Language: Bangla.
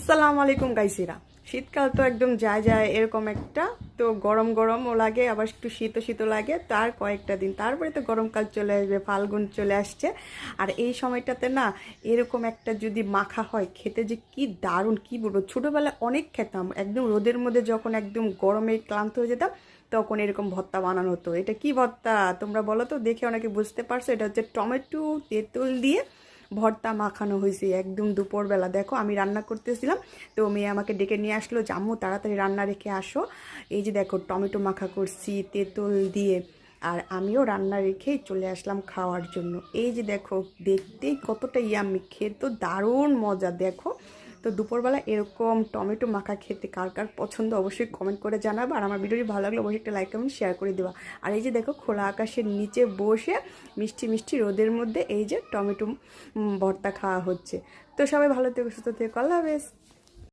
আসসালামু আলাইকুম গাইসিরা। শীতকাল তো একদম যায় যায় এরকম একটা, তো গরম গরমও লাগে, আবার একটু শীত শীতও লাগে। তার কয়েকটা দিন তারপরে তো গরমকাল চলে আসবে, ফাল্গুন চলে আসছে। আর এই সময়টাতে না এরকম একটা যদি মাখা হয়, খেতে যে কি দারুণ, কি বলবো। ছোটোবেলায় অনেক খেতাম, একদম রোদের মধ্যে যখন একদম গরমে ক্লান্ত হয়ে যেতাম তখন এরকম ভর্তা বানানো হতো। এটা কি ভর্তা তোমরা বলো তো, দেখে অনেকে বুঝতে পারছো? এটা হচ্ছে টমেটো তেঁতুল দিয়ে ভর্তা মাখানো হয়েছে একদম দুপুরবেলা। দেখো আমি রান্না করতেছিলাম, তো মেয়ে আমাকে ডেকে নিয়ে আসলো, জাম্মু তাড়াতাড়ি রান্না রেখে আসো। এই যে দেখো টমেটো মাখা করছি তেঁতুল দিয়ে, আর আমিও রান্না রেখেই চলে আসলাম খাওয়ার জন্য। এই যে দেখো, দেখতেই কতটা ইয়াম্মি, খেতে দারুণ মজা। দেখো, তো দুপুরবেলা এরকম টমেটো মাখা খেতে কার কার পছন্দ অবশ্যই কমেন্ট করে জানাবো। আর আমার ভিডিওটি ভালো লাগলে অবশ্যই একটা লাইক কমেন্ট শেয়ার করে দেওয়া। আর এই যে দেখো, খোলা আকাশের নিচে বসে মিষ্টি মিষ্টি রোদের মধ্যে এই যে টমেটো ভর্তা খাওয়া হচ্ছে। তো সবাই ভালো থেকো, সুস্থ থেকো, আল্লাহ হাফেজ।